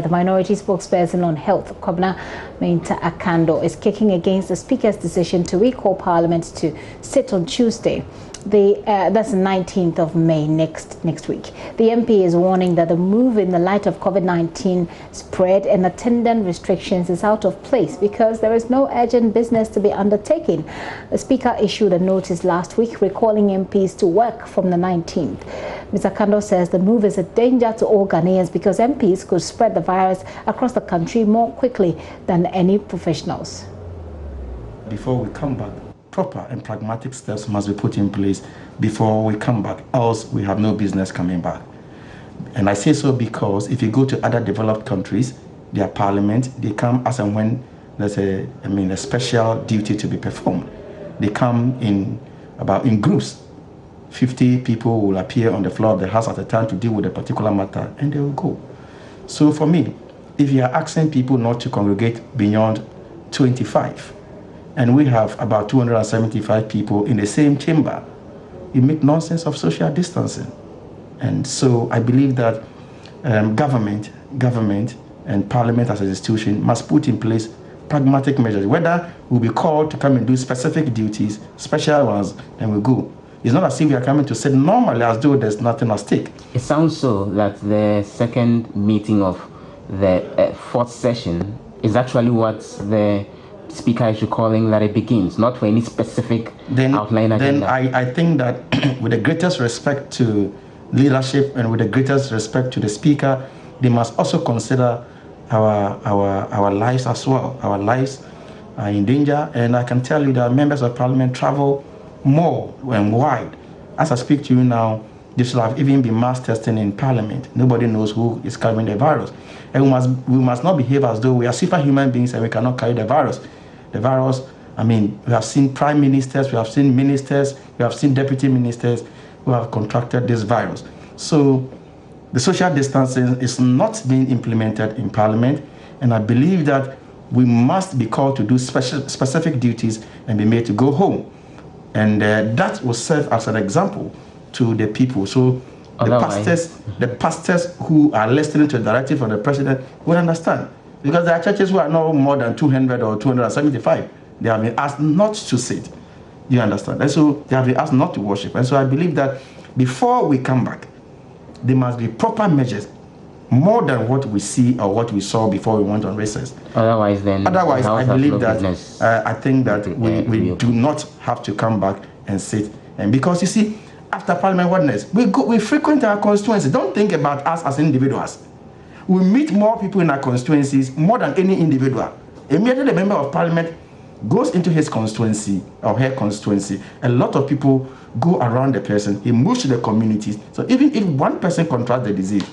The minority spokesperson on health, Kobna Mainta Akando, is kicking against the Speaker's decision to recall Parliament to sit on Tuesday. That's the 19th of May next week. The MP is warning that the move in the light of COVID-19 spread and attendant restrictions is out of place because there is no urgent business to be undertaken. The Speaker issued a notice last week recalling MPs to work from the 19th. Mr. Kando says the move is a danger to all Ghanaians because MPs could spread the virus across the country more quickly than any professionals. Before we come back, proper and pragmatic steps must be put in place before we come back, else we have no business coming back. And I say so because if you go to other developed countries, their parliament, they come as and when there's a special duty to be performed. They come in groups. 50 people will appear on the floor of the House at a time to deal with a particular matter, and they will go. So for me, if you are asking people not to congregate beyond 25, and we have about 275 people in the same chamber, you make nonsense of social distancing. And so I believe that government and Parliament as an institution must put in place pragmatic measures. Whether we'll be called to come and do specific duties, special ones, then we'll go. It's not as if we are coming to sit normally as though there's nothing at stake. It sounds so that the second meeting of the fourth session is actually what the Speaker is recalling that it begins, not for any specific outline agenda. Then I think that with the greatest respect to leadership and with the greatest respect to the Speaker, they must also consider our lives as well. Our lives are in danger, and I can tell you that members of Parliament travel more and wide. As I speak to you now, there should have even been mass testing in Parliament. Nobody knows who is carrying the virus. And we must not behave as though we are superhuman beings and we cannot carry the virus. The virus, we have seen prime ministers, we have seen ministers, we have seen deputy ministers who have contracted this virus. So the social distancing is not being implemented in Parliament, and I believe that we must be called to do specific duties and be made to go home. And that will serve as an example to the people. So the pastors who are listening to the directive from the president will understand. Because there are churches who are no more than 200 or 275. They have been asked not to sit. You understand? And so they have been asked not to worship. And so I believe that before we come back, there must be proper measures, more than what we see or what we saw before we went on recess. Otherwise, I believe that I think that we do not have to come back and sit. And because you see, after Parliament, what next? We frequent our constituencies. Don't think about us as individuals. We meet more people in our constituencies more than any individual. Immediately, the member of Parliament goes into his constituency or her constituency. A lot of people go around the person. He moves to the communities. So even if one person contracts the disease,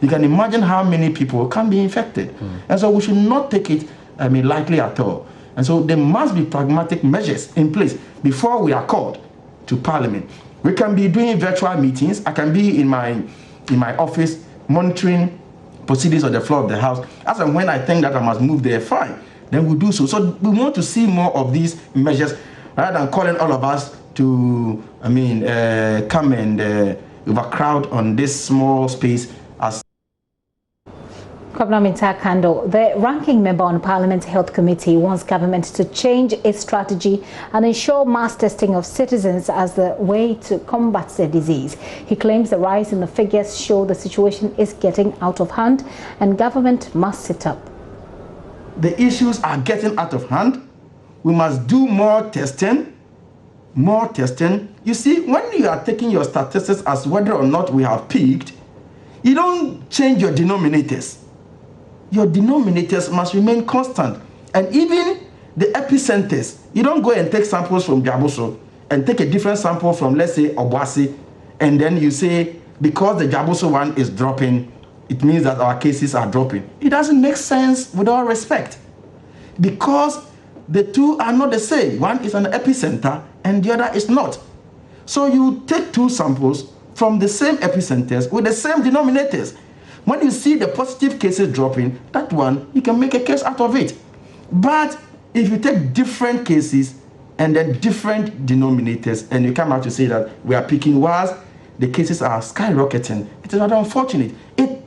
you can imagine how many people can be infected. And so we should not take it lightly at all. And so there must be pragmatic measures in place before we are called to Parliament. We can be doing virtual meetings. I can be in my office monitoring proceedings on the floor of the House. As and when I think that I must move there, fine, then we'll do so. So we want to see more of these measures rather than calling all of us to, come and overcrowd on this small space. Kobna Mainta Akando, the ranking member on Parliament's Health Committee, wants government to change its strategy and ensure mass testing of citizens as the way to combat the disease. He claims the rise in the figures show the situation is getting out of hand and government must sit up. The issues are getting out of hand. We must do more testing. More testing. You see, when you are taking your statistics as whether or not we have peaked, you don't change your denominators. Your denominators must remain constant. And even the epicenters, you don't go and take samples from Jabuso and take a different sample from, let's say, Obuasi, and then you say, because the Jabuso one is dropping, it means that our cases are dropping. It doesn't make sense with all respect. Because the two are not the same. One is an epicenter and the other is not. So you take two samples from the same epicenters with the same denominators. When you see the positive cases dropping, that one, you can make a case out of it. But if you take different cases and then different denominators and you come out to say that we are picking whilst the cases are skyrocketing, it is rather unfortunate. It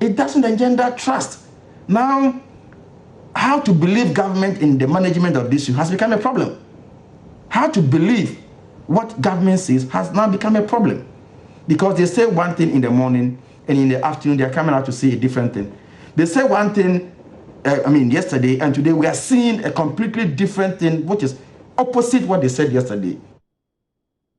it doesn't engender trust. Now, how to believe government in the management of this issue has become a problem. How to believe what government says has now become a problem. Because they say one thing in the morning, and in the afternoon they are coming out to say a different thing. They say one thing, yesterday, and today we are seeing a completely different thing, which is opposite what they said yesterday.